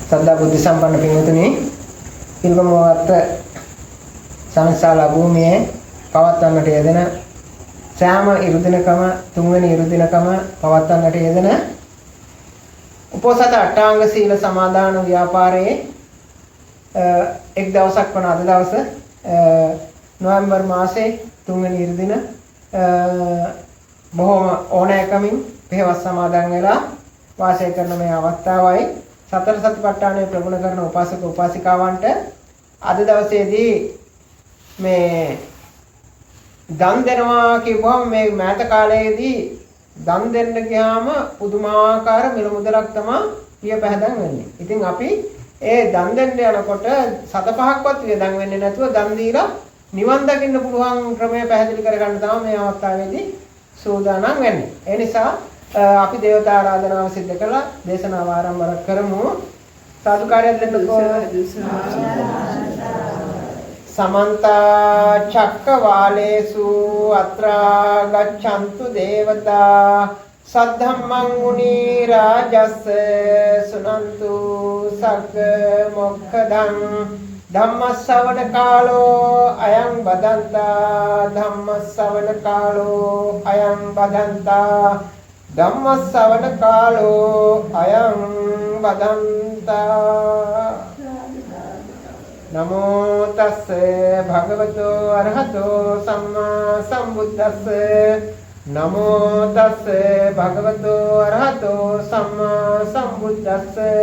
සද්ධා බුද්ධ සම්පන්න පින්වතුනි, පිළිගමවත්ත සංසාලා භූමියේ පවත්වන්නට යෙදෙන සෑම ඉරුදිනකම තුන්වෙනි ඉරුදිනකම පවත්වන්නට යෙදෙන උපෝසත අටාංග සීල සමාදාන ව්‍යාපාරයේ එක් දවසක් වන අද දවස නොවැම්බර් මාසයේ තුන්වෙනි ඉරුදින බොහොම ඕනෑකමින් පෙරවස් සමාදන් වෙලා වාසය කරන මේ අවස්ථාවයි සතර සතිපට්ඨානය ප්‍රගුණ කරන උපාසක උපාසිකාවන්ට අද දවසේදී මේ දන් දෙනවා කියපුවම මේ මෑත කාලයේදී දන් දෙන්න ගියාම පුදුමාකාර මිල මුදලක් තමයි පිය පැහැදන් වෙන්නේ. ඉතින් අපි ඒ දන් දෙන්න යනකොට සත පහක්වත් වියදම් වෙන්නේ නැතුව දන් දීලා නිවන් දකින්න පුළුවන් ක්‍රමය පැහැදිලි කරගන්න තමයි මේ අවස්ථාවේදී සූදානම් වෙන්නේ. ඒ නිසා අපි දේවතා ආරාධනාව සිදු කළා දේශනාව ආරම්භ කරමු. සාදුකාරය දෙන්නකෝ. समन्त चक्रवालेषु अत्रा गच्छन्तु देवता सद्धम्मं मुनि राजस् सुनन्तु सक् मोक्षदं धम्मश्रवण कालो अयं बदन्ता धम्मश्रवण कालो अयं बदन्ता धम्मश्रवण कालो अयं बदन्ता नमो तस्से भगवतो अरहतो सम्मा सम्बुद्धस्से नमो तस्से भगवतो अरहतो सम्मा सम्बुद्धस्से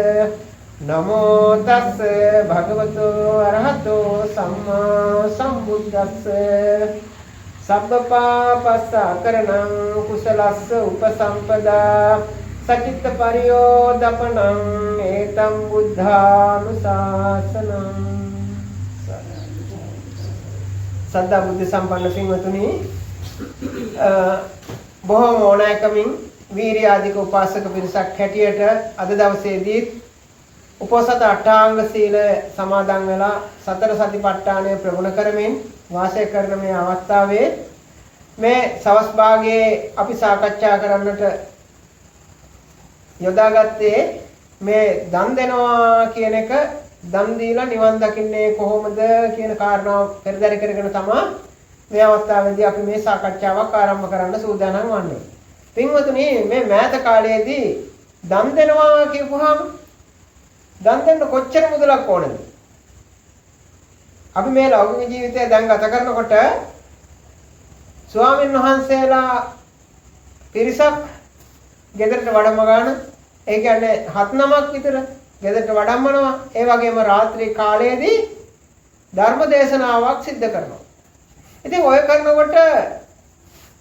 नमो तस्से भगवतो अरहतो सम्मा सम्बुद्धस्से सब्बपापस्साकरणं कुशलस्स उपसम्पदा सचित्त परियोदपनं एतं बुद्धानुशासनम् සද්ධා බුද්ධ සම්පන්න පින්වතුනි, බොහොම ඕනෑකමින් වීර්යාධික උපාසක පිරිසක් හැටියට අද දවසේදී උපෝසත අටාංග සීල සමාදන් වෙලා සතර සතිපට්ඨානය ප්‍රගුණ කරමින් වාසය කරන මේ අවස්ථාවේ මේ සවස් භාගයේ අපි සාකච්ඡා කරන්නට යොදාගත්තේ මේ දන් දෙනවා කියන එක, දන් දීලා නිවන් දකින්නේ කොහොමද කියන කාරණාව පෙරදරි කරගෙන තමයි මේ අවස්ථාවේදී අපි මේ සාකච්ඡාවක් ආරම්භ කරන්න සූදානම් වන්නේ. පින්වතුනි, මේ මෑත කාලයේදී දන් දෙනවා කියපුවාම දන් දෙන්න කොච්චර මුදලක් ඕනද? අපි මේ ලෞකික ජීවිතය දැන් ගත කරනකොට ස්වාමීන් වහන්සේලා පිරිසක් ගෙදරට වඩම ගන්න, ඒ කියන්නේ 7-9ක් විතර ගෙදරට වඩම්මනවා. ඒ වගේම රාත්‍රී කාලයේදී ධර්ම දේශනාවක් සිද්ධ කරනවා. ඉතින් ඔය කරනකොට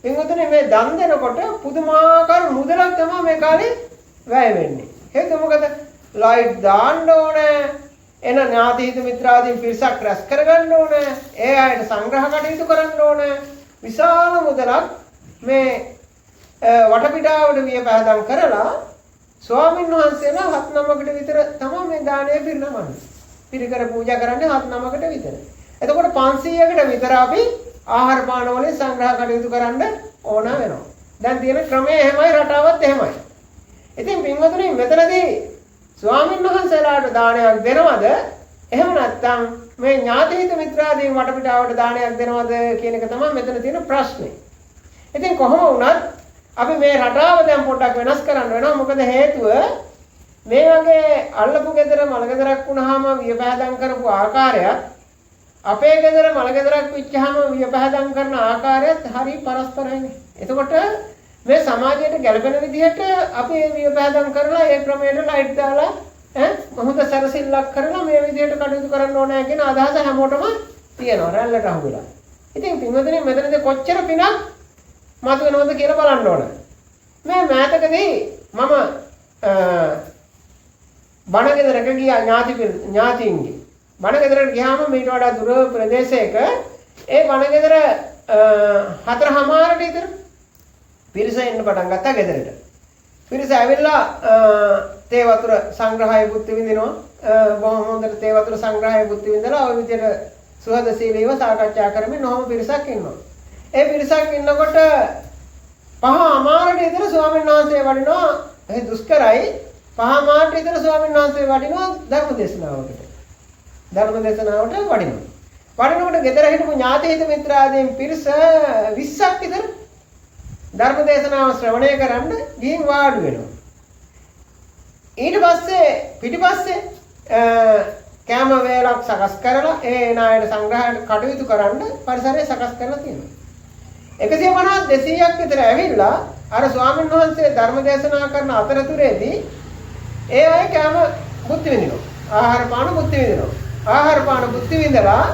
පින්වතුනි, මේ දන් දෙනකොට පුදුමාකාර මුදලක් තමයි මේ කාලේ වැය වෙන්නේ. හේතුව මොකද? ලයිට් දාන්න ඕනේ, එන ඥාතිහිත මිත්‍රාදීන් පිරිසක් රැස් කරගන්න ඕනේ, ඒ අයට සංග්‍රහ කටයුතු කරන්න ඕනේ. විශාල මුදලක් මේ වටපිටාවට විය පැහැදම් කරලා ස්වාමීන් වහන්සේලා 7-9කට විතර තමයි මේ දානය පිරිනමන්නේ. පිරිකර පූජා කරන්නේ 7-9කට විතර. එතකොට 500කට විතර අපි ආහාර පාන වලින් සංග්‍රහ කටයුතු කරන්න ඕන වෙනවා. දැන් තියෙන ක්‍රමය එහෙමයි, රටාවත් එහෙමයි. ඉතින් පින්වතුනි, මෙතනදී ස්වාමීන් වහන්සේලාට දානයක් දෙනවද? එහෙම නැත්නම් මේ ඥාතිහිත මිත්‍රාදීන් වටපිටාවට දානයක් දෙනවද කියන එක තමයි මෙතන තියෙන ප්‍රශ්නේ. ඉතින් කොහොම වුණත් අපි මේ රටාව දැන් පොඩ්ඩක් වෙනස් කරන්න වෙනවා. මොකද හේතුව මේ වගේ අල්ලපු ගෙදර මල ගෙදරක් වුණාම වියපෑදම් කරපු ආකාරයත් අපේ ගෙදර මල ගෙදරක් වෙච්චාම වියපෑදම් කරන ආකාරයත් හරි පරස්පරයිනේ. එතකොට මේ සමාජයට ගැළපෙන විදිහට අපි මේ වියපෑදම් කරලා ඒ ක්‍රමයට ලයිට් දාලා මොහොත සැරසිල්ලක් කරලා මේ විදිහට කටයුතු කරන්න ඕනේ කියන අදහස හැමෝටම තියෙනවා. රැල්ලට අහු වෙලා. ඉතින් පින්වතුනි, මෙතනදී කොච්චර පිනක් මත වෙනවද කියලා බලන්න ඕන. මේ මෑතකදී මම බණ ගෙදරක ගියා, ඥාතියින්ගේ බණ ගෙදරට ගියාම මීට වඩා දුර ප්‍රදේශයක ඒ බණ ගෙදර 4:00 විතර පිරිස එන්න පටන් ගත්තා ගෙදරට. පිරිස ඇවිල්ලා තේ වතුර සංග්‍රහය බුද්ධ විඳිනවා. බොහොම හොඳට තේ වතුර සංග්‍රහය බුද්ධ විඳලා ওই විදිහට සුහදශීලීව සාකච්ඡා කරමින් නොහොම පිරිසක් ඉන්නවා. ඒ පිරිසක් ඉන්නකොට 5:00 විතර ස්වාමීන් වහන්සේ වඩිනවා. ඒ දුෂ්කරයි 5 මාට විතර ස්වාමීන් වහන්සේ වඩිනවා ධර්ම දේශනාවකට. ධර්ම දේශනාවට වඩිනවා. වඩිනකොට ගෙදර හිටපු ඥාති හිත මිත්‍රාදීන් පිරිස 20ක් විතර ධර්ම දේශනාව ශ්‍රවණය කරන්න ගිහින් වාඩි වෙනවා. ඊට පස්සේ පිටිපස්සේ කැම වේලක් සකස් කරලා ඒ නායයට සංග්‍රහයට කටයුතු කරන්න පරිසරය සකස් කරලා තියෙනවා. 150 200ක් විතර ඇවිල්ලා අර ස්වාමීන් වහන්සේ ධර්ම දේශනා කරන අතරතුරේදී ඒ අය කැම බුද්ධ විඳිනවා. ආහාර පාන බුද්ධ විඳිනවා. ආහාර පාන බුද්ධ විඳලා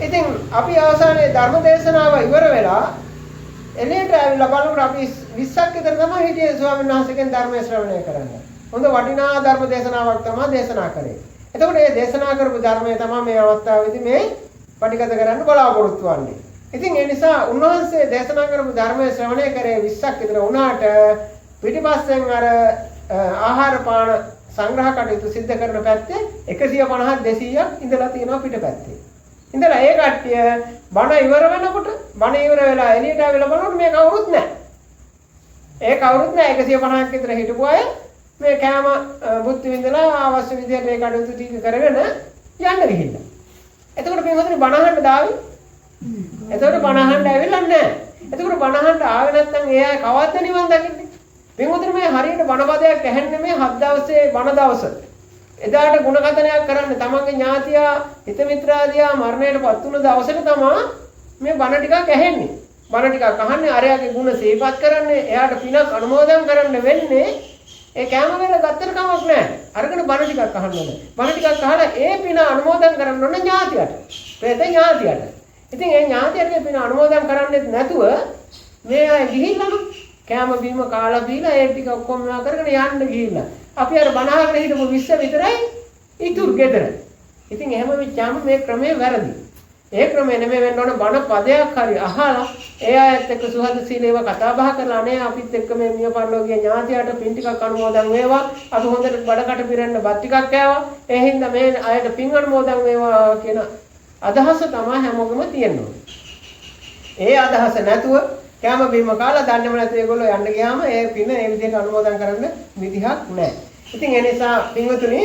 ඉතින් අපි අවසානයේ ධර්ම දේශනාව ඉවර වෙලා එළියට ඇවිල්ලා බලනකොට අපි 20ක් විතර තමයි හිටියේ ස්වාමීන් වහන්සේගෙන් ධර්ම ශ්‍රවණය කරන්න. හොඳ වටිනා ධර්ම දේශනාවක් තමයි දේශනා කරේ. එතකොට මේ දේශනා කරපු ධර්මය තමයි මේ අවස්ථාවේදී මේ පටිගත කරන්න බලාපොරොත්තු වෙන්නේ. ඉතින් ඒ නිසා උන්වහන්සේ දේශනා කරපු ධර්මයේ ශ්‍රවණය කරේ 20ක් විතර වුණාට පිටිපස්සෙන් අර ආහාර පාන සංග්‍රහ කටයුතු සිද්ධ කරන පැත්තේ 150 200ක් ඉඳලා තියෙනවා පිටපැත්තේ. ඉඳලා ඒ කට්ටිය බණ ඉවර වෙනකොට බණ ඉවර වෙලා එළියට ආවිලා බලනකොට මේ කවුරුත් නැහැ. ඒ කවුරුත් නැහැ 150ක් විතර හිටපු අය මේ කෑම බුද්ධ විඳලා අවශ්‍ය විදිහට ඒ කටයුතු ටික කරගෙන යන්න ගිහිල්ලා. එතකොට පින්වතුනි බණ අහන්න දාවි. එතකොට බණ අහන්න ඇවිල්ලා නැහැ. එතකොට බණ අහන්න ආවේ නැත්නම් ඒ අය කවද්ද නිවන් දකින්නේ? පින්වතුනි මේ හරියට බණ පදයක් ඇහෙන්නේ මේ 7 දවසේ බණ දවස. එදාට ගුණකථනයක් කරන්න තමන්ගේ ඥාතියා හිත මිත්‍රාදියා මරණයටපත් වුණ දවසට තමයි මේ බණ ටිකක් ඇහෙන්නේ. බණ ටිකක් අහන්නේ අරයාගේ ගුණ සිහිපත් කරන්නේ එයාට පිනක් අනුමෝදන් කරන්න වෙන්නේ. ඒ කැම වේල ගත්තට කමක් නැහැ. අරගෙන බණ ටිකක් අහන්න ඕනේ. බණ ටිකක් අහලා ඒ පින අනුමෝදන් කරන්න ඕනේ ඥාතියට. ප්‍රේත ඥාතියට. ඉතින් ඒ ඥාතියට පින අනුමෝදන් කරන්නේ නැතුව මේ අය ගිහිල්ලා කැම බීම කාලා බීලා ඒ ටික ඔක්කොම මේවා කරගෙන යන්න ගිහිල්ලා. අපි අර බණ අහගෙන හිටපු 20 විතරයි ඉතුරු ගෙදර. ඉතින් එහෙම වෙච්චාම මේ ක්‍රමය වැරදි. ඒ ක්‍රමය නෙමෙයි වෙන්න ඕන බණ පදයක් හරි අහලා ඒ අයත් එක්ක සුහදශීලීව කතා බහ කරලා අනේ අපිත් එක්ක මේ මිය පරලෝකීය ඥාතියට පින් ටිකක් අනුමෝදන් වේවා. අපි හොඳට බඩකට පිරෙන්න බත් ටිකක් කෑවා. ඒ හින්දා මේ අයට පින් අනුමෝදන් වේවා කියන අදහස තමයි හැමෝගෙම තියෙන්නේ. ඒ අදහස නැතුව කැම බීම කාලා දන්නේම නැතුව ඒගොල්ලෝ යන්න ගියාම ඒ පින ඒ විදිහට අනුමෝදන් කරන්න විදිහක් නැහැ. ඉතින් ඒ නිසා පින්වතුනි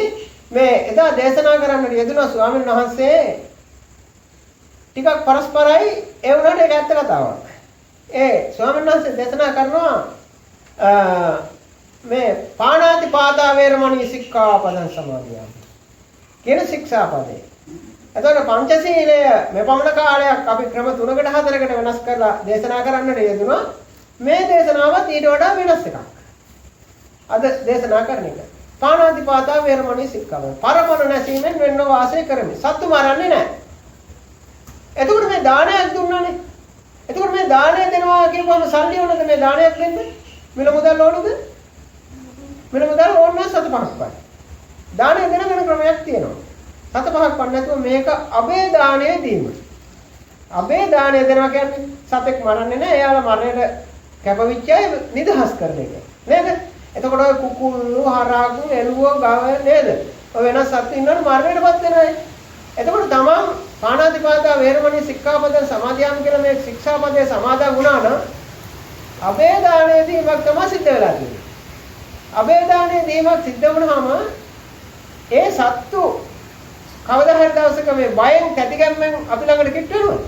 මේ එදා දේශනා කරන්න යෙදුණු ස්වාමීන් වහන්සේ ටිකක් පරස්පරයි ඒ වුණාට ඒක ඇත්ත කතාවක්. ඒ ස්වාමීන් වහන්සේ දේශනා කරනවා මේ පාණාති පාදා වේරමණී සික්ඛාපදං සමාදියාමි කියන ශික්ෂාපදේ. එතකොට පංචශීලය මෙපමණ කාලයක් අපි ක්‍රම 3කට 4කට වෙනස් කරලා දේශනා කරන්නට යෙදුණා. මේ දේශනාවත් ඊට වඩා වෙනස් එකක්. අද දේශනා කරන එක. පාණාති පාදා වේරමණී සික්ඛාපදං. පරපණ නැසීමෙන් වෙන්න වාසය කරමි. සත්තු මරන්නේ නැහැ. එතකොට මේ දානයක් දුන්නානේ. එතකොට මේ දානය දෙනවා කියපුවම සල්ලි ඕනද මේ දානයක් දෙන්න? මිල මුදල් ඕනද? මිල මුදල් ඕන නැහැ 7-5ක් වයි. දානය දෙන වෙන ක්‍රමයක් තියෙනවා. 7-5ක් වන් නැතුව මේක අබේ දානය දීම. අබේ දානය දෙනවා කියන්නේ සතෙක් මරන්නේ නැහැ. එයාලා මරණයට කැපවිච්ච අය නිදහස් කරන එක. නේද? එතකොට ඔය කුකුල්ලු හරාගු එළුවෝ ගව නේද? ඔය වෙනස් සත්තු ඉන්නවනේ මරණයටපත් වෙන අය. එතකොට තමන් පාණාතිපාතා වේරමණී සික්ඛාපදං සමාදියාමි කියලා මේ ශික්ෂාපදයේ සමාදන් වුණා නම් අබේ දානයේ දීමක් තමයි සිද්ධ වෙලා තියෙන්නේ. අබේ දානයේ දීමක් සිද්ධ වුණාම ඒ සත්තු කවදා හරි දවසක මේ බයෙන් තැතිගැම්මෙන් අපි ළඟට කිට් වෙනවද?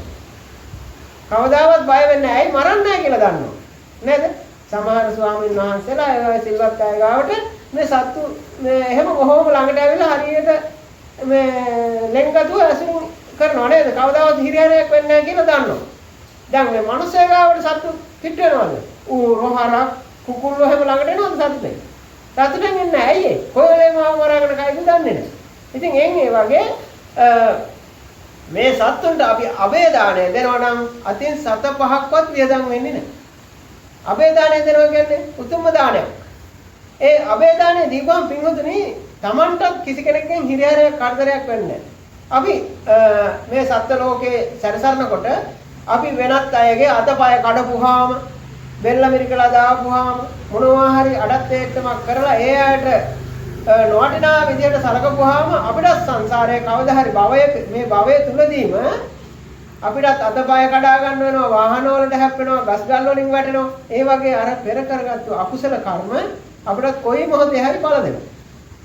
කවදාවත් බය වෙන්නේ නැහැ. ඇයි මරන්නේ නැහැ කියලා දන්නවා. නේද? සමහර ස්වාමීන් වහන්සේලා ඒ සිල්වත් අය ගාවට මේ සත්තු මේ එහෙම කොහොම ළඟට ඇවිල්ලා හරියට මේ ලෙන්ගතුව ඇසුරු කරනවා නේද? කවදාවත් හිරිහැරයක් වෙන්නේ නැහැ කියලා දන්නවා. දැන් මේ මිනිස්සු ගාවට සත්තු කිට් වෙනවද? ඌ රොහරක් කුකුල්ලෝ හැම ළඟට එනවද සතුටෙන්? සතුටෙන් එන්නේ නැහැ. ඇයි ඒ? කොහෙලම මරාගෙන කයිද දන්නේ නැහැ. ඉතින් ඒ වගේ මේ සත්තුන්ට අපි අබේ දාණය දෙනවා නම් අතින් 7-5ක්වත් වියදම් වෙන්නේ නැහැ. අබේ දාණය දෙනවා කියන්නේ උතුම්ම දානයක්. ඒ අබේ දාණය දීපුවම පින්වතුනි Tamanටත් කිසි කෙනෙක්ගෙන් හිරිහැරයක් කරදරයක් වෙන්නේ නැහැ. අපි මේ සත්ත්ව ලෝකේ සැරසරනකොට අපි වෙනත් අයගේ අතපය කඩපුවාම බෙල්ල මිරිකලා දාපුවාම මොනවා හරි අඩත් ඒකමක් කරලා ඒ අයට නොවටිනා විදියට සලකපුවාම අපිට සංසාරයේ කවදා හරි මේ භවයේ තුලදීම අපිටත් අතපය කඩා ගන්න වෙනවා, වාහන වලට හැප්පෙනවා, ගස් ගල් වලින් වැටෙනවා. ඒ වගේ අර පෙර කරගත්තු අකුසල කර්ම අපිට කොයි මොහොතේ හරි පළ දෙනවා.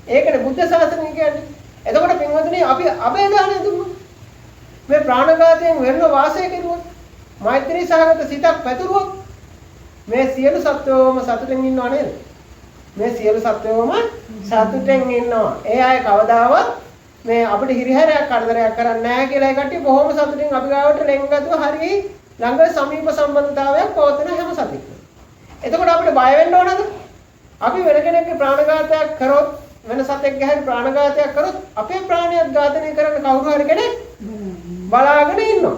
ඒකනේ බුද්ධ ශාසනය කියන්නේ. එතකොට පින්වතුනි අපි අබේදානය දුන්නොත් මේ ප්‍රාණඝාතයෙන් වෙන්න වාසය කෙරුවොත් මෛත්‍රී සහගත සිතක් පැතුරුවොත් මේ සියලු සත්වෝම සතුටින් ඉන්නව නේද? මේ සියලු සත්වෝම සතුටින් ඉන්නවා. ඒ අය කවදාවත් මේ අපිට හිරිහැරයක් කරදරයක් කරන්නේ නැහැ කියලා ඒ කට්ටිය බොහොම සතුටින් අපි ගාවට ලෙන්ගතුව හරිය ළඟ සමීප සම්බන්ධතාවයක් පවතින හැම සතෙක්ම. එතකොට අපිට බය වෙන්න ඕනද? අපි වෙන කෙනෙක්ගේ ප්‍රාණඝාතයක් කරොත් වෙන සතෙක්ගේ හැරි ප්‍රාණඝාතයක් කරොත් අපේ ප්‍රාණයත් ඝාතනය කරන්න කවුරු හරි කෙනෙක් බලාගෙන ඉන්නවා.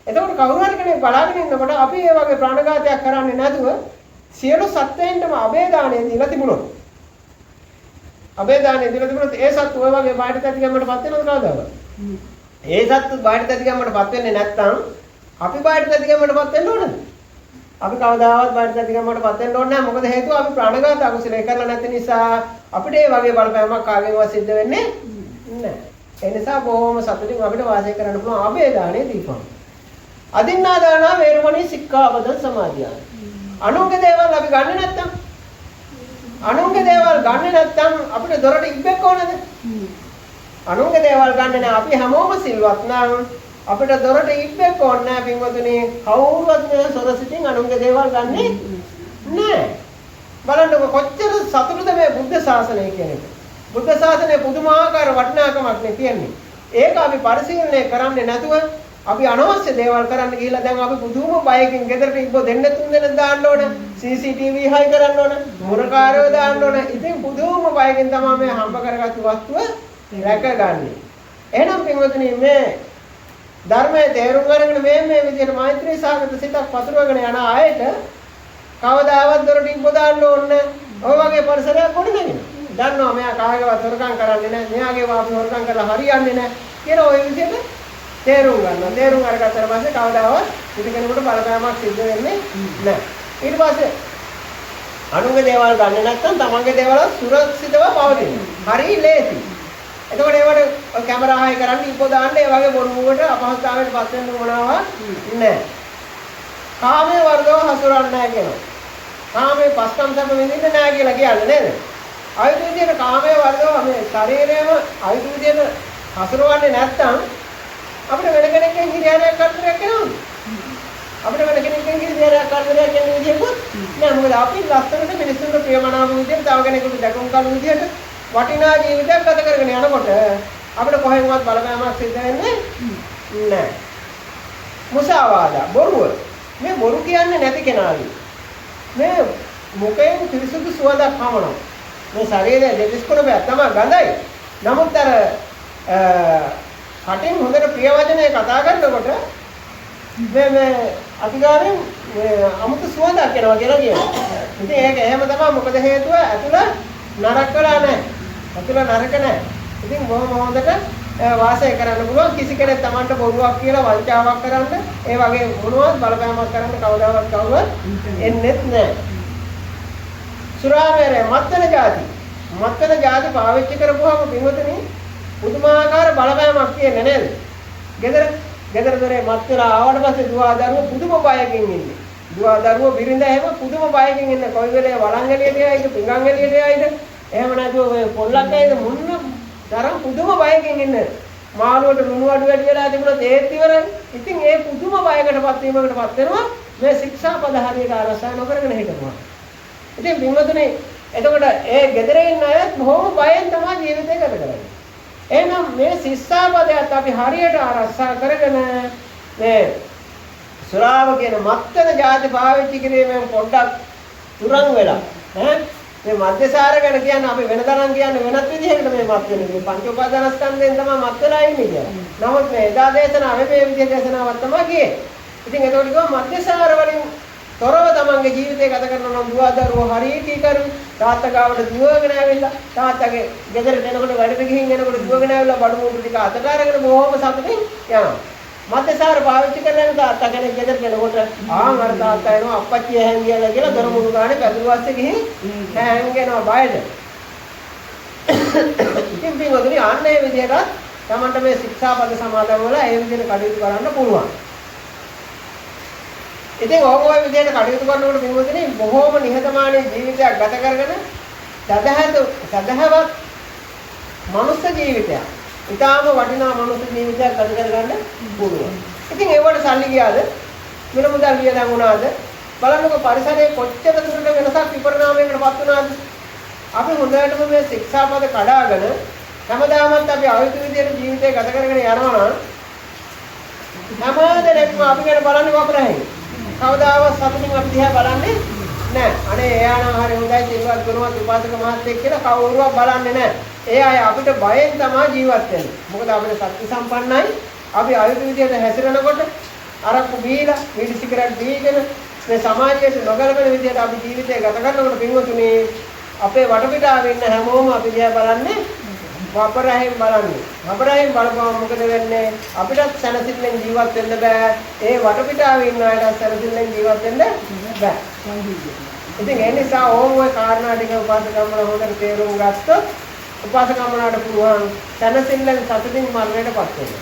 එතකොට කවුරු හරි කෙනෙක් බලාගෙන ඉන්නකොට අපි ඒ වගේ ප්‍රාණඝාතයක් කරන්නේ නැතුව සියලු සත්ත්වයන්ටම අබේදානය දීලා තිබුණොත් අබේදානය දීලා තිබුණොත් ඒ සත්තු ඔය වගේ බාහිර තත්ත්වයකටපත් වෙනවද කවදාවත්? ඒ සත්තු බාහිර තත්ත්වයකටපත් වෙන්නේ නැත්නම් අපි බාහිර තත්ත්වයකටපත් වෙන්න ඕනද? අපි කවදාවත් බාහිර තත්ත්වයකටපත් වෙන්න ඕනේ නැහැ. මොකද හේතුව අපි ප්‍රාණඝාත අකුසලයේ කරලා නැති නිසා අපිට ඒ වගේ බලපෑමක් කාගෙන්වත් සිද්ධ වෙන්නේ නැහැ. ඒ නිසා බොහොම සතුටින් අපිට වාසය කරන්න පුළුවන් අබේදානය දීපන්. අදින්නාදාන වේරමණී සික්ඛාපදං සමාදියාමි. අනුන්ගේ දේවල් අපි ගන්නෙ නැත්තම් අනුන්ගේ දේවල් ගන්නෙ නැත්තම් අපිට දොරට ඉබ්බෙක් ඕනද? අනුන්ගේ දේවල් ගන්නෙ නැහැ. අපි හැමෝම සිල්වත් නම් අපිට දොරට ඉබ්බෙක් ඕනේ නැහැ පින්වතුනි. කවුරුවත් මේ සොරසිතින් අනුන්ගේ දේවල් ගන්නෙ නැහැ. බලන්නකො කොච්චර සතුටුද මේ බුද්ධ ශාසනය කියන එක. බුද්ධ ශාසනය පුදුමාකාර වටිනාකමක් නේ තියෙන්නේ. ඒක අපි පරිශීලනය කරන්නේ නැතුව අපි අනවශ්‍ය දේවල් කරන්න ගිහිල්ලා දැන් අපි පුදුම බයකින් ගෙදරට ඉබ්බෝ දෙන්න තුන් දෙනෙක් දාන්න ඕන. CCTV හයි කරන්න ඕන. මුරකාරයෝ දාන්න ඕන. ඉතින් පුදුම බයකින් තමයි මේ හම්බ කරගත්තු වස්තුව රැකගන්නේ. එහෙනම් පින්වතුනි මේ ධර්මයේ තේරුම් ගන්න මේ විදිහට මෛත්‍රී සාගත සිතක් පතුරවගෙන යන අයට කවදාවත් දොරට ඉබ්බෝ දාන්න ඕනේ නැහැ. ඔය වගේ පරිසරයක් ගොඩනගෙනවා. දන්නවා මෙයා කාගේවත් හොරකම් කරන්නේ නැහැ. මෙයාගේ වාපි හොරකම් කරලා හරියන්නේ නැහැ කියලා ඔය විදිහට තේරුම් ගන්නවා. තේරුම් අරගත්තට පස්සේ කවදාවත් පිට කෙනෙකුට බලපෑමක් සිද්ධ වෙන්නේ නැහැ. ඊට පස්සේ අනුන්ගේ දේවල් ගන්න නැත්නම් තමන්ගේ දේවල් සුරක්ෂිතව පවතිනවා. හරි ලේසි. එතකොට ඒවට කැමරා හයි කරන්න ඉපෝ දාන්න ඒ වගේ බොරුවට අපහසුතාවයට පත් වෙන්න මොනවා නැහැ. කාමයේ වර්ධව හසුරන්නේ නැහැ කියනවා. කාමයේ පස්කම් සැප විඳින්න නැහැ කියලා කියන්නේ නේද? ආයුධ විදියට කාමයේ වර්ධව මේ ශරීරයම ආයුධ විදියට හසුරවන්නේ නැත්නම් අපිට වෙන කෙනෙක්ගෙන් හිරියාරයක් කරදරයක් එනවද? අපිට වෙන කෙනෙක්ගෙන් හිරියාරයක් කරදරයක් එන විදියකුත් නෑ. මොකද අපි ලස්සනට මිනිස්සුන්ට ප්‍රියමනාප විදියට තව කෙනෙකුට දැකුම් කළු විදියට වටිනා ජීවිතයක් ගත කරගෙන යනකොට අපිට කොහෙන්වත් බලපෑමක් සිද්ධ වෙන්නේ නෑ. මුසාවාදා බොරුව. මේ බොරු කියන්නේ නැති කෙනාගේ. මේ මුකෙන් පිරිසුදු සුවඳක් හමනවා. මේ ශරීරයේ දෙතිස් කුණපයක් තමයි ගඳයි. නමුත් අර කටින් හොඳට ප්‍රිය වචනේ කතා කරනකොට මේ අතිගාරෙන් අමුතු සුවඳක් එනවා කියලා කියනවා. ඉතින් ඒක එහෙම තමයි. මොකද හේතුව ඇතුළ නරක වෙලා නැහැ. ඇතුළ නරක නැහැ. ඉතින් බොහොම හොඳට වාසය කරන්න පුළුවන්. කිසි කෙනෙක් Tamanට බොරුවක් කියලා වංචාවක් කරන්න ඒ වගේ මොනවත් බලපෑමක් කරන්න කවදාවත් කවුරුත් එන්නේත් නැහැ. සුරාමේරය මත්තන ಜಾති පාවිච්චි කරපුවාම පින්වතුනි පුදුමාකාර බලපෑමක් තියෙන්නේ නේද? ගෙදර දොරේ මත් වෙලා ආවට පස්සේ දුවා දරුවෝ පුදුම බයකින් ඉන්නේ. දුවා දරුවෝ බිරිඳ එහෙම පුදුම බයකින් ඉන්නේ. කොයි වෙලේ වළං එළියට යයිද, පිඟන් එළියට යයිද, එහෙම නැතුව ඔය පොල්ලක් ඇයිද මුන්න තරම් පුදුම බයකින් ඉන්නේ. මාළුවට ලුණු අඩු වැඩි වෙලා තිබුණත් ඒත් ඉවරයි. ඉතින් ඒ පුදුම බයකටපත් වීමකටපත් වෙනවා මේ ශික්ෂාපද හරියට ආරසා නොකරගෙන හිටපුවා. ඉතින් බින්වතුනේ එතකොට ඒ ගෙදර ඉන්න අයත් බොහොම බයෙන් තමයි ජීවිතය ගත කරන්නේ. එහෙනම් මේ ශික්ෂාපදයට අපි හරියට ආරක්ෂා කරගෙන මේ සුරාව කියන මත්තන ಜಾති පාවිච්චි කිරීමෙන් පොඩ්ඩක් තුරන් වෙලා මේ මද්යසාර ගැන කියන්නේ අපි වෙනතරම් කියන්නේ වෙනත් විදිහකට මේ මත් වෙන පංච උපාදානස්කන්ධයෙන් තමයි මත් වෙලා ඉන්නේ කියලා. නමුත් මේ එදා දේශනාවේ මේ විදිහ දේශනාවක් තමයි කියේ. ඉතින් ඒකට කිව්වා මද්යසාර වලින් තොරව තමන්ගේ ජීවිතය ගත කරන නම් දුවා දරුවෝ හරියටි කරු තාත්තා ගාවට දුවගෙන ඇවිල්ලා තාත්තගේ ගෙදරට එනකොට වැඩට ගිහින් එනකොට දුවගෙන ඇවිල්ලා බඩු මුට්ටු ටික අතට අරගෙන බොහොම සතුටින් යනවා. මද්යසාර පාවිච්චි කරලා තාත්තා කෙනෙක් ගෙදරට එනකොට අර තාත්තා එනවා අප්පච්චි හැංගියලා කියලා දොර මුණු ගානේ පැදුරු වස්සේ ගිහින් හැංගෙනවා බයද. ඉතින් පින්වතුනි ආන්නේ විදිහට තමන්ට මේ ශික්ෂාපද සමාදන් වල ඒ විදිහට කටයුතු කරන්න පුළුවන්. ඉතින් ඔය විදිහට කටයුතු කරනකොට පින්වතුනි බොහෝම නිහතමානී ජීවිතයක් ගත කරගෙන සදහවත් මනුස්ස ජීවිතයක්. ඊටාම වටිනා මනුස්ස ජීවිතයක් ගත කරගන්න පුළුවන්. ඉතින් ඒවට සල්ලි ගියාද? මිල මුදල් වියදම් වුණාද? බලන්නකො පරිසරයේ කොච්චර දුරට වෙනසක් විපරිණාමයකටපත් වුණාද? අපි හොඳටම මේ ශික්ෂාපද කඩාගෙන හැමදාමත් අපි අවිතු විදියට ජීවිතය ගත කරගෙන යනවා නම් හැමදෙනෙක්ම අපි ගැන බලන්නේ වපරයි. කවදාවත් සතුටින් අපි දිහා බලන්නේ නැහැ. අනේ එයා නම් හරි හොඳයි ජීවත් කරනවා උපාසක මහත්තයෙක් කියලා කවුරුවත් බලන්නේ නැහැ. ඒ අය අපිට බයෙන් තමයි ජීවත් වෙන්නේ. මොකද අපිට ශක්ති සම්පන්නයි. අපි අවිතු විදියට හැසිරෙනකොට අරක්කු බීලා, බීඩි සිගරට් බීගෙන මේ සමාජයේ නොගැලපෙන විදියට අපි ජීවිතය ගත කරනකොට පින්වතුනි අපේ වටපිටාවේ ඉන්න හැමෝම අපි දිහා බලන්නේ වපරහින් බලන්නේ. වපරහින් බලපුවම මොකද වෙන්නේ? අපිටත් සැනසෙල්ලෙන් ජීවත් වෙන්න බෑ. ඒ වටපිටාවේ ඉන්න අයටත් සැනසෙල්ලෙන් ජීවත් වෙන්න බෑ. ඉතින් ඒ නිසා ඕම ඔය කාරණා ටික උපාසකම්මල හොඳට තේරුම් ගත්තොත් උපාසකම්මලට පුළුවන් සැනසෙල්ලෙන් සතුටින් මරණයටපත් වෙන්න.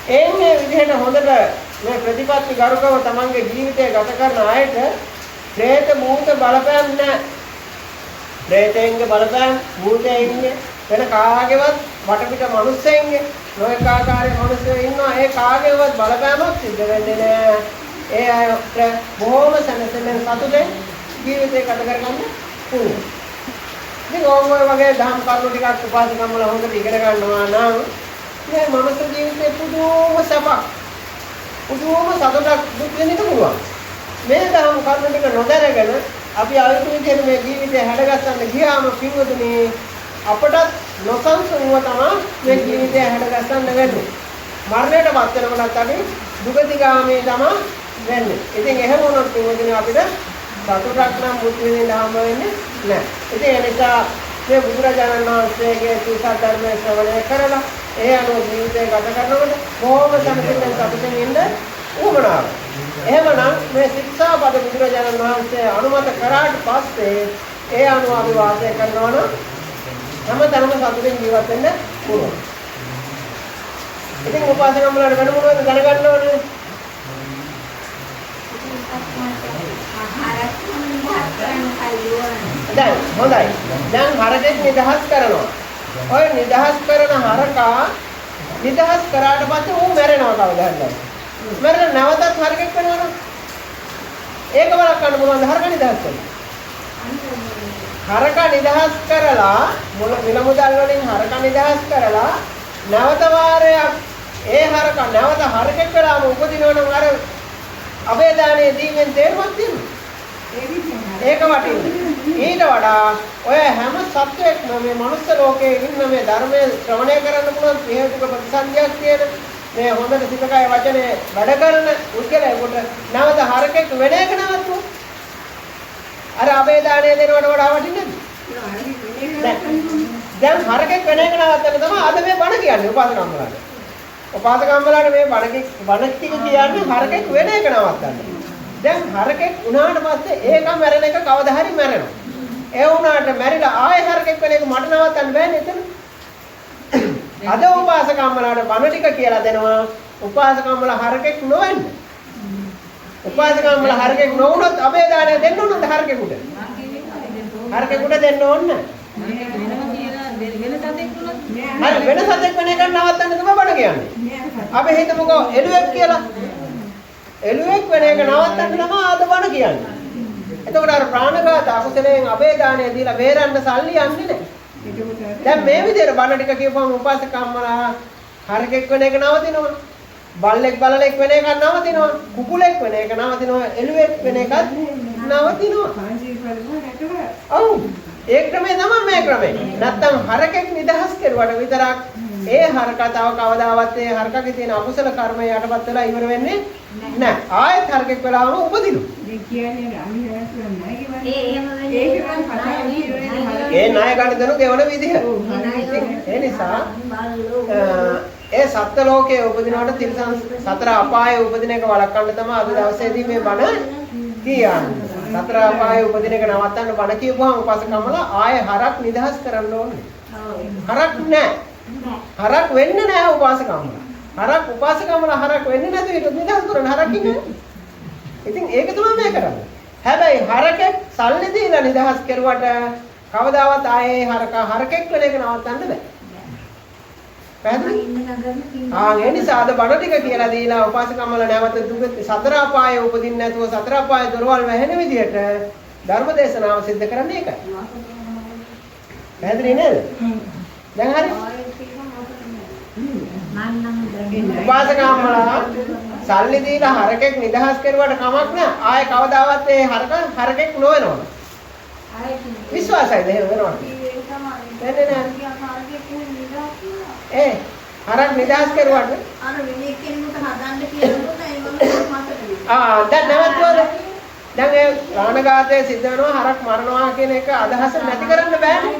එන්නේ විදිහට හොඳට මේ ප්‍රතිපත්ති ගරුකව තමන්ගේ ජීවිතය ගත කරන අයට ප්‍රේත භූත බලපෑම් නැහැ. ප්‍රේතයන්ගේ බලපෑම් භූතයන්ගේ වෙන කාගේවත් වටපිට මිනිස්සෙන්ගේ නොඑක ආකාරයේ මිනිස්සු ඉන්නවා. ඒ කාගේවත් බලපෑමක් සිද්ධ වෙන්නේ නැහැ. ඒ අයට බොහොම සැනසෙල්ලෙන් සතුටෙන් ජීවිතය ගත කරගන්න පුළුවන්. ඉතින් ඔය වගේ දහම් කරුණු ටිකක් උපාසකම්මල හොඳට ඉගෙන ගන්නවා නම් මේ මනුස්ස ජීවිතේ පුදුම සපක් පුදුම සතුටක් දුක් විඳින්න පුළුවන්. මේ දහම් කරුණු ටික නොදැනගෙන අපි ආයුධ විදිහට මේ ජීවිතය හැඩගස්සන්න ගියාම පින්වතුනි අපටත් නොසන්සුන්ව තමයි මේ ජීවිතය හැඩගස්සන්න වෙන්නේ. මරණයටපත් වෙනකොටත් අපි දුගතිගාමී තමයි වෙන්නේ. ඉතින් එහෙම වුණොත් පින්වතුනි අපිට සතුටක් නම් මුත් විඳින්න හම්බ වෙන්නේ නැහැ. ඉතින් ඒ නිසා මේ බුදුරජාණන් වහන්සේගේ සීසත් ධර්මයේ ශ්‍රවණය කරලා ඒ අනුව ජීවිතය ගත කරනකොට බොහොම සතුටින් සතුටින් ඉන්න උවමනාව. එහෙමනම් මේ ශික්ෂාපද බුදුරජාණන් වහන්සේ අනුමත කරාට පස්සේ ඒ අනුව අපි වාසය කරනවා නම් හැමතැනම සතුටින් ජීවත් වෙන්න පුළුවන්. ඉතින් උපාසකම්මලට වෙන මොනවද දැනගන්න ඕනේ? දැන් හොඳයි. දැන් හරකෙක් නිදහස් කරනවා. ඔය නිදහස් කරන හරකා නිදහස් කරාට පස්සේ ඌ මැරෙනවා කවදාද? මැරෙන නැවතත් හරකෙක් වෙනවනේ. ඒක බලන්න පුළුවන් හරකා නිදහස් කරනවා. හරකා නිදහස් කරලා මිල මුදල් වලින් හරකා නිදහස් කරලා නැවත වාරයක් ඒ හරකා නැවත හරකෙක් වෙලාම උපදිනවනම් අර අබේදානයේ දීමෙන් තේරුමක් තියෙනවා. ඒක වටින්නේ. ඊට වඩා ඔය හැම සත්‍යයක්ම මේ මනුස්ස ලෝකයේ ඉන්න මේ ධර්මයේ ශ්‍රවණය කරන්න පුළුවන් හේතුක ප්‍රතිසන්දියක් තියෙන මේ හොඳට සිතකය වචනේ වැඩ කරන උත්කලයකට නැවත හරකෙක් වෙන එක නවත්තුවා. අර අබේදානයේ දෙනවට වඩා වටින්නේ නැද්ද? දැන් හරකෙක් වෙන එක නවත්තන්න තමයි අද මේ බණ කියන්නේ උපාසකම්මලාට. උපාසකම්මලාට මේ බණ ටික කියන්නේ හරකෙක් වෙන එක නවත්තන්න. දැන් හරකෙක් වුණාට පස්සේ ඒක මැරෙන එක කවදා හරි මැරෙනවා. ඒ වුණාට මැරිලා ආයෙ හරකෙක් වෙන එක මට නවත්තන්න බෑනේ එතන. අද උපාසකම්මලාට බණ ටික කියලා දෙනවා උපාසකම්මලා හරකෙක් නොවෙන්න. උපාසකම්මලා හරකෙක් නොවුනොත් අබේදානය දෙන්න ඕනද හරකෙකුට? හරකෙකුට දෙන්න ඕන නැහැ. වෙන සතෙක් වෙන එක නවත්තන්න තමයි බණ කියන්නේ. අපි හිතමුකෝ එළුවෙක් කියලා. එළුවෙක් වෙන එක නවත්තන්න තමයි ආද බණ කියන්නේ. එතකොට අර ප්‍රාණඝාත අකුසලයෙන් අබේදානය දීලා බේරන්න සල්ලි යන්නේ නැහැ. දැන් මේ විදිහට බණ ටික කියපුවම උපාසකම්මලා හරකෙක් වෙන එක නවතිනවා. බල්ලෙක් බලලෙක් වෙන එකක් නවතිනවා. කුකුලෙක් වෙන එක නවතිනවා. එළුවෙක් වෙන එකත් නවතිනවා. ඔව්. ඒ ක්‍රමය තමයි මේ ක්‍රමය. නැත්තම් හරකෙක් නිදහස් කරුවට විතරක් ඒ හරකා තව කවදාවත් ඒ හරකාගේ තියෙන අකුසල කර්මය යටපත් වෙලා ඉවර වෙන්නේ නැහැ. ආයෙත් හරකෙක් වෙලාම උපදිනවා. ඒ කියන්නේ ඒ ණය ගන්න දෙනු ගෙවන විදිහ. ඒ නිසා ඒ සත්ත්ව ලෝකයේ උපදිනවට තිරසන් සතර අපායේ උපදින එක වළක්වන්න තමයි අද දවසේදී මේ බණ කියන්නේ. සතර අපායේ උපදින එක නවත්තන්න බණ කියපුවාම උපාසකම්මලා ආයේ හරක් නිදහස් කරන්න ඕනේ. හරක් නැහැ. හරක් වෙන්නේ නැහැ උපාසකම්මලා. හරක් උපාසකම්මලා හරක් වෙන්නේ නැති විදිහට නිදහස් කරන හරක් ඉන්නේ. ඉතින් ඒක තමයි මේ කරන්නේ. හැබැයි හරකෙක් සල්ලි දීලා නිදහස් කරුවට කවදාවත් ආයේ හරකෙක් වෙන එක නවත්තන්න බෑ. පැහැදිලි? ඒ නිසා අද බණ ටික කියලා දීලා උපාසකම්මල නැවත දුක සතර අපායේ උපදින්න නැතුව සතර අපායේ දොරවල් වැහෙන විදියට ධර්ම දේශනාව සිද්ධ කරන්නේ ඒකයි. පැහැදිලි නේද? දැන් හරි. උපාසකම්මලා සල්ලි දීලා හරකෙක් නිදහස් කරුවට කමක් නෑ. ආයේ කවදාවත් ඒ හරකෙක් නොවෙනවා. විශ්වාසයිද එහෙම වෙනවද? ඒ හරක් නිදහස් කරුවට අර වෙන කෙනෙකුට හදන්න කියනකොට ඒ මම දැන් නැවතුවද? දැන් ඒ ප්‍රාණඝාතය සිද්ධ වෙනවා හරක් මරනවා කියන එක අදහස නැති කරන්න බෑනේ.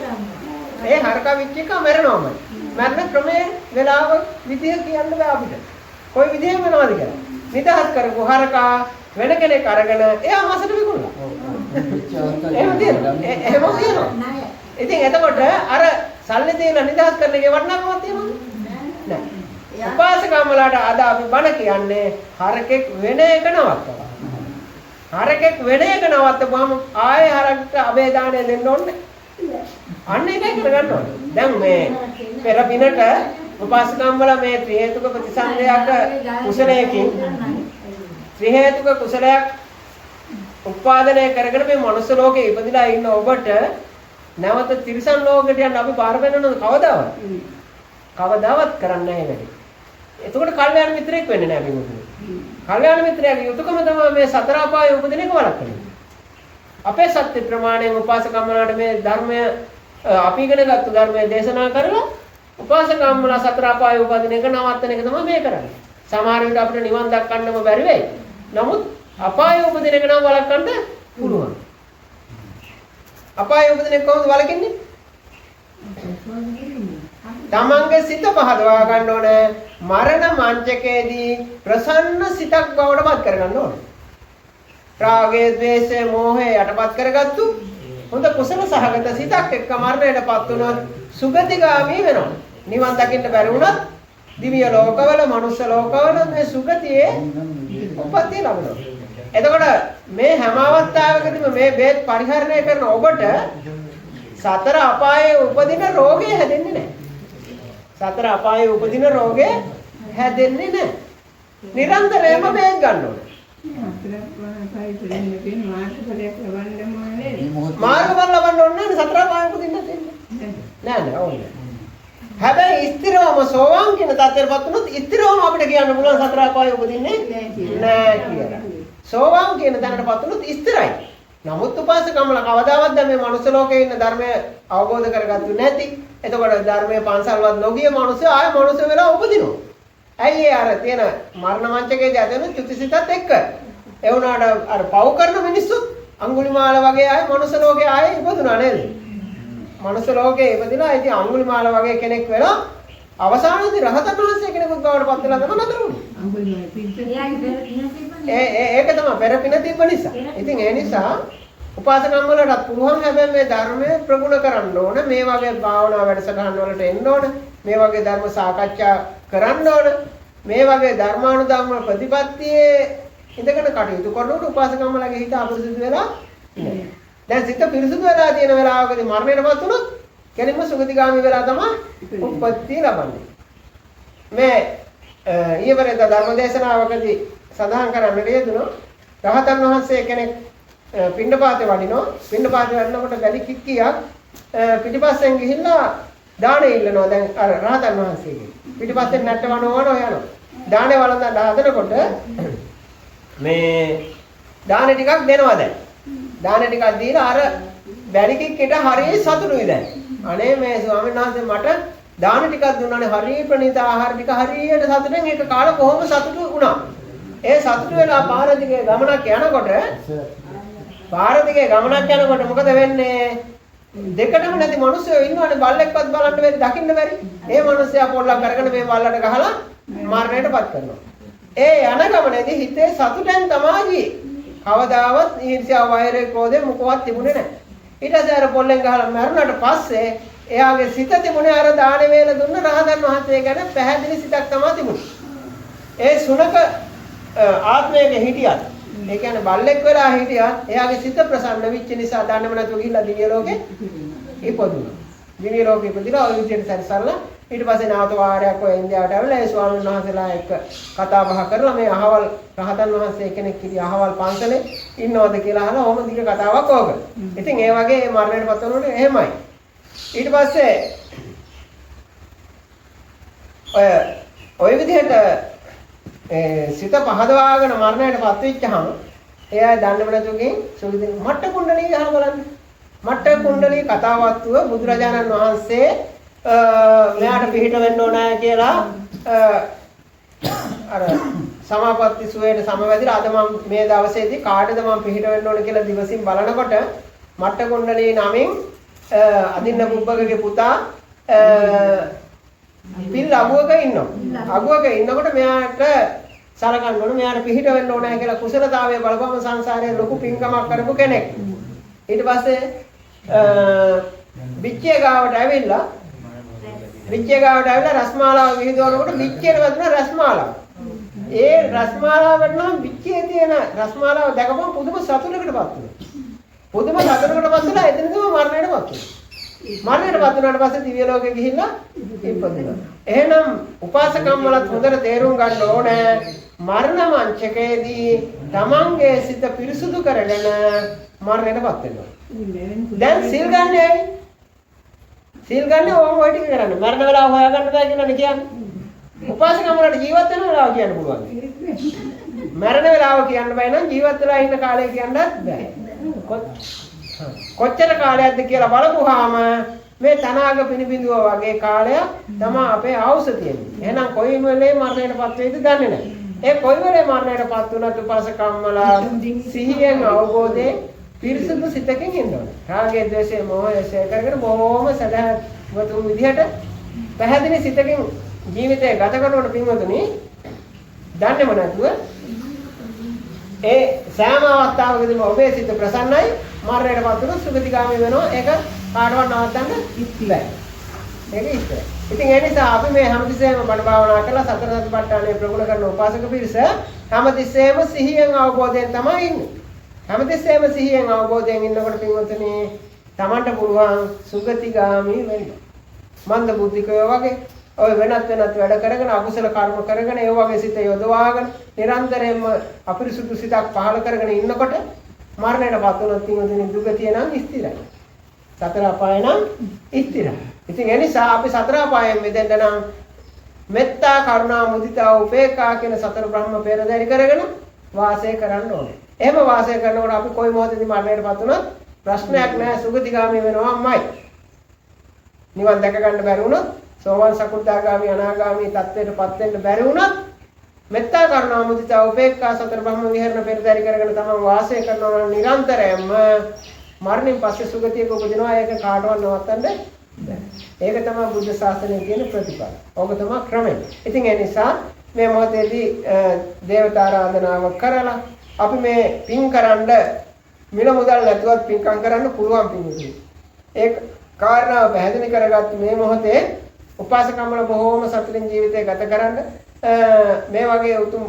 ඒ හරක විච් එක මරනවාමයි. මරණ ක්‍රමයේ වෙලාව විදිය කියන්න බෑ අපිට. කොයි විදියෙන් වෙනවද කියලා. නිදහස් කරපු හරකා වෙන කෙනෙක් අරගෙන එයා මාසෙට විකුණනවා. එහෙම තියෙනවා. ඉතින් එතකොට අර සල්ලි දීලා නිදහස් කරන එකේ වටිනාකමක් තියෙනවද? නැහැ. උපාසකම්මලාට අද අපි බණ කියන්නේ හරකෙක් වෙන එක නවත්තලා. හරකෙක් වෙන එක නවත්තපුවාම ආයේ හරකට අබේදානය දෙන්න ඕනේ. අන්න ඒකයි කරගන්න ඕනේ. දැන් මේ පෙර පිනට උපාසකම්මලා මේ ත්‍රි හේතුක ප්‍රතිසන්දයක් කුසලයකින් ත්‍රි හේතුක කුසලයක් උපාදනය කරගෙන මේ මනුස්ස ලෝකේ ඉපදිලා ඉන්න ඔබට නැවත තිරිසන් ලෝකෙට යන්න අපි පාර වෙනවද කවදාවත්? කවදාවත් කරන්නේ නැහැ වැඩි. එතකොට කල්යාණ මිත්‍රයෙක් වෙන්නේ නැහැ මේ මොකද? කල්යාණ මිත්‍රයාගේ යුතුයකම තමයි මේ සතර අපායේ උපදින එක වළක්වන්නේ. අපේ සත්‍ය ප්‍රමාණයෙන් උපාසකම්මලාට මේ ධර්මය අපි ඉගෙනගත්තු ධර්මය දේශනා කරලා උපාසකම්මලා සතර අපායේ උපදින එක නවත්තන එක තමයි මේ කරන්නේ. සමහර විට අපිට නිවන් දක්වන්නම බැරි වෙයි. නමුත් අපායේ උපදින එක නම් වළක්වන්න පුළුවන්. අපායේ උපදින එක කොහොමද වළකින්නේ? තමන්ගේ සිත පහදවා ගන්න ඕනේ. මරණ මංචකයේදී ප්‍රසන්න සිතක් බවට පත් කරගන්න ඕනේ. රාගය, ද්වේෂය, මෝහය යටපත් කරගත්තු හොඳ කුසල සහගත සිතක් එක්ක මරණයටපත් වුණොත් සුගතිගාමී වෙනවා. නිවන් දකින්න බැරි වුණත් දිව්‍ය ලෝකවල, මනුෂ්‍ය ලෝකවල මේ සුගතියේ උපත්ති ලැබෙනවා. එතකොට මේ හැම අවස්ථාවකදීම මේ බේත් පරිහරණය කරන ඔබට සතර අපායේ උපදින රෝගය හැදෙන්නේ නැහැ. සතර අපායේ උපදින රෝගය හැදෙන්නේ නැහැ. නිරන්තරයෙන්ම බේත් ගන්න ඕනේ. මාර්ගඵල ලබන්න ඕනේ නේද? සතර අපායේ උපදින්න තියෙන්නේ. නෑ ඕනේ. හැබැයි ස්ථිරවම සෝවාන් කියන තත්ත්වයටපත් වුණොත් ස්ථිරවම අපිට කියන්න පුළුවන් සතර අපායේ උපදින්නේ නෑ කියලා. සෝවාන් කියන තැනටපත් වුණොත් ස්ථිරයි. නමුත් උපාසකම්මල කවදාවත් දැන් මේ මනුස්ස ලෝකේ ඉන්න ධර්මය අවබෝධ කරගත්තු නැති. එතකොට ධර්මයේ පන්සල්වත් නොගිය මනුස්සය ආය මනුස්ස වෙලා උපදිනවා. ඇයි ඒ අර තියෙන මරණ මංචකයේදී ඇදෙන චුතිසිතත් එක්ක. ඒ වුණාට අර පව් කරන මිනිස්සු අඟුලිමාල වගේ ආය මනුස්ස ලෝකේ ආයේ ඉපදුනා නේද? මනුස්ස ලෝකේ ඉපදිනා ඉතින් අඟුලිමාල වගේ කෙනෙක් වෙලා අවසානයේදී රහතන් වහන්සේ කෙනෙකුත් බවට පත් වෙලා තමයි නතර වුනේ. අඟුලිමාල ඒක තමයි පෙර පින තිබ්බ නිසා. ඉතින් ඒ නිසා උපාසකම්මලට පුළුවන් හැබැයි මේ ධර්මය ප්‍රගුණ කරන්න ඕන. මේ වගේ භාවනා වැඩසටහන් වලට එන්න ඕන. මේ වගේ ධර්ම සාකච්ඡා කරන්න ඕන. මේ වගේ ධර්මානුධර්ම ප්‍රතිපත්තියේ ඉඳගෙන කටයුතු කරනකොට උපාසකම්මලගේ හිත අපිරිසුදු වෙලා ඉන්නේ. දැන් සිත පිරිසුදු වෙලා තියෙන වෙලාවකදී මරණයටපත් වුණොත් කෙනෙක්ම සුගතිගාමී වෙලා තමයි උප්පත්තිය ලබන්නේ. මේ ඊවරේ ධර්ම දේශනාවකදී සඳහන් කරන්නට යෙදුණා රහතන් වහන්සේ කෙනෙක් පිණ්ඩපාතේ වඩිනවා. පිණ්ඩපාතේ වඩනකොට බැලි කික්කියක් පිටිපස්සෙන් ගිහිල්ලා දාණය ඉල්ලනවා. දැන් අර රහතන් වහන්සේගේ පිටිපස්සෙන් නැට්ටවනවන යනවා. දාණය වළඳන්න හදනකොට මේ දාණය ටිකක් දෙනවා දැන්. දාණය ටිකක් දීලා අර බැලි කික්කිට හරිය සතුටුයි දැන්. අනේ මේ ස්වාමීන් වහන්සේ මට දාණය ටිකක් දුන්නානේ හරිය ප්‍රණීත ආහාර ටික හරියට සතුටෙන් ඒක කාලා කොහොම සතුටු වුණා. ඒ සතුටු වෙලා පාර දිගේ ගමනක් යනකොට මොකද වෙන්නේ? දෙකටම නැති මිනිස්සු ඉන්නවනේ බල්ලෙක්වත් බලන්න බැරි දකින්න බැරි. ඒ මිනිස්සයා පොල්ලක් අරගෙන මේ බල්ලට ගහලා මරණයටපත් කරනවා. ඒ යන ගමනේදී හිතේ සතුටෙන් තමයි ගියේ. කවදාවත් ඊර්ෂ්‍යාව, වෛරය, ක්‍රෝධය මොකවත් තිබුණේ නැහැ. ඊට පස්සේ අර පොල්ලෙන් ගහලා මරුණාට පස්සේ එයාගේ සිත තිබුණේ අර දාන වේල දුන්න රහතන් වහන්සේ ගැන පැහැදිලි සිතක් තමයි තිබුණේ. ඒ සුනක ආත්මයක හිටියත් ඒ කියන්නේ බල්ලෙක් වෙලා හිටියත් එයාගේ සිත ප්‍රසන්න වෙච්ච නිසා දන්නේම නැතුව ගිහිල්ලා දිව්‍ය ලෝකේ ඉපදුණා. දිව්‍ය ලෝකේ ඉපදිලා ඔය විදිහට සැරසරලා ඊට පස්සේ නැවත වාරයක් ඔය ඉන්දියාවට ඇවිල්ලා ඒ ස්වාමීන් වහන්සේලා එක්ක කතා බහ කරලා මේ අහවල් රහතන් වහන්සේ කෙනෙක් ඉතින් අහවල් පන්සලේ ඉන්නවද කියලා අහලා ඔහොම දිග කතාවක් ඕක. ඉතින් ඒ වගේ මරණයටපත් වෙනකොට එහෙමයි. ඊට පස්සේ ඔය විදිහට සිත පහදවාගෙන මරණයටපත් වෙච්චහම එයා දන්නව නැතුවකින් සුවිදින මට්ට කුණ්ඩලී ගහලා බලන්න. මට්ට කුණ්ඩලී කතාවත්ව බුදුරජාණන් වහන්සේ මෙයාට පිහිට වෙන්න ඕනෑ කියලා අර සමාපatti සුවේට සමවැදිලා අද මම මේ දවසේදී කාටද මම පිහිට වෙන්න ඕන කියලා දිවසින් බලනකොට මට්ට කුණ්ඩලී නමින් අදින්න බුබ්බගගේ පුතා පිල් අගුවක ඉන්නවා. අගුවක ඉන්නකොට මෙයාට සලකන්න ඕන මෙයාට පිහිට වෙන්න ඕනෑ කියලා කුසලතාවය බලපම සංසාරයේ ලොකු පින්කමක් කරපු කෙනෙක්. ඊට පස්සේ විච්චේ ගාවට ඇවිල්ලා රස්මාලාව විහිදුවනකොට විච්චේට වැදුණා රස්මාලාව. ඒ රස්මාලාවට නම් විච්චේ තියෙන රස්මාලාව දැකපම පුදුම සතුටකටපත් වුණා. පුදුම සතුටකටපත් වෙලා එතනදම මරණයටපත් වුණා. මරණයටපත් වුණාට පස්සේ දිව්‍ය ලෝකෙ ගිහිල්ලා ඉපදුණා. එහෙනම් උපාසකම් වලත් හොඳට තේරුම් ගන්න ඕනේ මරණ මංචකයේදී තමන්ගේ සිත පිරිසුදු කරගෙන මරණයටපත් වෙනවා. දැන් සීල් ගන්න ඇයි? සීල් ගන්න ඕම ඔය ටික කරන්න. මරණ වෙලාව හොයාගන්න බෑ කියලානේ කියන්නේ. උපාසකම් වලට ජීවත් වෙන වෙලාව කියන්න පුළුවන්. මරණ වෙලාව කියන්න බෑ නම් ජීවත් වෙලා ඉන්න කාලය කියන්නත් බෑ. කොච්චර කාලයක්ද කියලා බලපුවාම මේ තනාග පිනිබිඳුව වගේ කාලයක් තමයි අපේ ආයුෂ තියෙන්නේ. එහෙනම් කොයි වෙලේ මරණයටපත් වෙයිද දන්නේ නැහැ. ඒ කොයි වෙලේ මරණයටපත් වුණත් උපාසකම් වල සිහියෙන් අවබෝධයෙන් පිරිසුදු සිතකින් ඉන්න ඕනේ. රාගය, ද්වේෂය, මෝහය ශේඛ කරගෙන බොහොම සදාවතුන් විදිහට පැහැදිලි සිතකින් ජීවිතය ගත කරනකොට පින්වතුනි දන්නේම නැතුව ඒ සෑම අවස්ථාවකදීම ඔබේ සිත ප්‍රසන්නයි මරණයටපත් වුණොත් සුගතිගාමී වෙනවා. ඒක කාටවත් නවත්තන්න බැහැ. ඒක ඉස්සරහ. ඉතින් ඒ නිසා අපි මේ හැමතිස්සෙම බණ භාවනා කරලා සතර සතිපට්ඨානය ප්‍රගුණ කරන උපාසක පිරිස හැමතිස්සෙම සිහියෙන් අවබෝධයෙන් තමයි ඉන්නේ. හැමතිස්සෙම සිහියෙන් අවබෝධයෙන් ඉන්නකොට පින්වතුනි Tamanට පුළුවන් සුගතිගාමී වෙන්න. මන්ද බුද්ධිකයෝ වගේ ඔය වෙනත් වැඩ කරගෙන අකුසල කර්ම කරගෙන ඒ වගේ සිත යොදවාගෙන නිරන්තරයෙන්ම අපිරිසුදු සිතක් පහළ කරගෙන ඉන්නකොට මරණයටපත් වුණොත් පින්වතුනි දුගතිය නම් ස්ථිරයි. සතර අපාය නම් ස්ථිරයි. ඉතින් ඒ නිසා අපි සතර අපායෙන් මිදෙන්න නම් මෙත්තා, කරුණා, මුදිතා, උපේක්ඛා කියන සතර බ්‍රහ්ම පෙරදරි කරගෙන වාසය කරන්න ඕනේ. එහෙම වාසය කරනකොට අපි කොයි මොහොතේදී මරණයටපත් වුණත් ප්‍රශ්නයක් නැහැ, සුගතිගාමී වෙනවාමයි. නිවන් දැක ගන්න බැරි වුණොත් සෝවාන් සකු르දාගාමී අනාගාමී තත්ත්වයටපත් වෙන්න බැරි වුණත් මෙත්තා, කරුණා, මුදිතා, උපේක්ඛා සතර බ්‍රහ්ම විහරණ පෙරදරි කරගෙන තමයි වාසය කරනවා නිරන්තරයෙන්ම මරණයෙන් පස්සේ සුගතියක උපදිනවා. ඒක කාටවත් නවත්තන්න බැහැ. ඒක තමයි බුද්ධ ශාසනයේ තියෙන ප්‍රතිපල. ඕක තමයි ක්‍රමය. ඉතින් ඒ නිසා මේ මොහොතේදී දේවතා ආරාධනාව කරලා අපි මේ පින් කරන්න මිල මුදල් නැතුවත් පින්කම් කරන්න පුළුවන් පින්වතුනි. ඒක කාරණාව පැහැදිලි කරගත්ත මේ මොහොතේ උපාසකම් වල බොහෝම සතුටින් ජීවිතය ගත කරන්න මේ වගේ උතුම්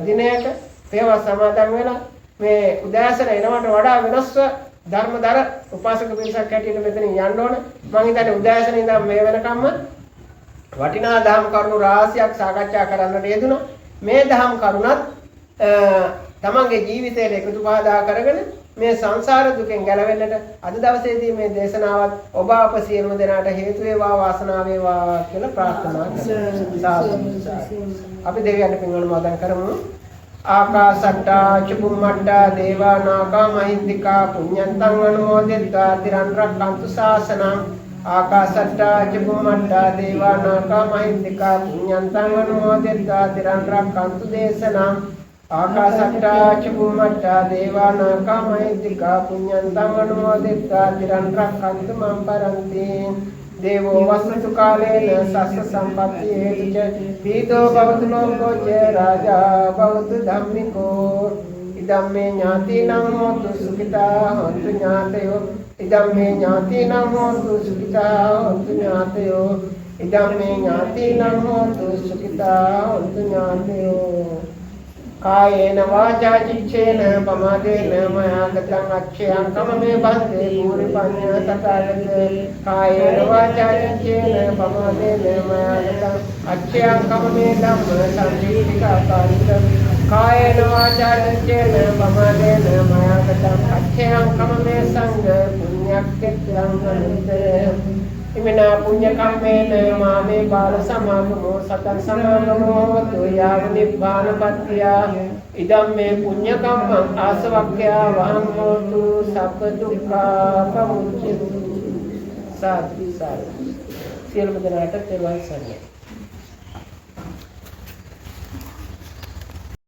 දිනයක පෙරවස් සමාදන් වෙලා මේ උදෑසන එනවට වඩා වෙනස්ව ධර්මදර උපාසක පිරිසක් හැටියට මෙතනින් යන්න ඕන. මම හිතන්නේ උදෑසන ඉඳන් මේ වෙනකම්ම වටිනා දහම් කරුණු රාශියක් සාකච්ඡා කරන්නට යෙදුණා. මේ දහම් කරුණත් තමන්ගේ ජීවිතයට එකතු පහදා කරගෙන මේ සංසාර දුකෙන් ගැලවෙන්නට අද දවසේදී මේ දේශනාවත් ඔබ අප සියලුම දෙනාට හේතු වේවා වාසනාව වේවා කියලා ප්‍රාර්ථනා කරනවා. අපි දෙවියන්ට පින් අනුමෝදන් කරමු. ආකාසට්ටා චුම්මට්ටා දේවා නාග මහින්దికා පුඤ්ඤන්තං අනුමෝදිතා තිරන් රක්ඛන්තු ශාසනං. ආකාසට්ටා චුම්මට්ටා දේවා නාග මහින්దికා පුඤ්ඤන්තං අනුමෝදිතා තිරන් රක්ඛන්තු දේශනං. ආකාසට්ටා චුම්මට්ටා දේවා නාග මහින්దికා පුඤ්ඤන්තං අනුමෝදිතා තිරන් රක්ඛන්තු මම් පරන්ති. देवो वसतु कालेन सस्स संपत्ति हेतुच पीतो भवतु लोको च राजा भवतु धम्मिको. इदं मे ज्ञातीनां होतु सुखिता होन्तु ज्ञातयो. इदं मे ज्ञातीनां होतु सुखिता होन्तु ज्ञातयो. इदं मे ज्ञातीनां होतु सुखिता होन्तु ज्ञातयो. කායේන වාචා චිත්තේන පමාදේන මයා ගතං අච්ඡයං කමමේ බන්තේ භූරි පඤ්ඤා තථාගත කායේන වාචා චිත්තේන පමාදේන මයා ගතං අච්ඡයං කමමේ ධම්ම සම්පීතිකාකාරිත කායේන වාචා චිත්තේන පමාදේන මයා ගතං අච්ඡයං කමමේ සංඝ පුඤ්ඤක්ඛෙත්තං අනුත්තර ඉමිනා පුඤ්ඤ කම්මේන මාමේ බාල සමාගමෝ සතං සමාගමෝ හෝතු යාව නිබ්බානපත්තිය ඉදම් මේ පුඤ්ඤ කම්මං ආසවක්ඛ්‍යා වහං හෝතු සබ්බ දුක්ඛා පමුච්චති සාදු සාදු සියලුම දෙනාට තෙරුවන් සරණයි.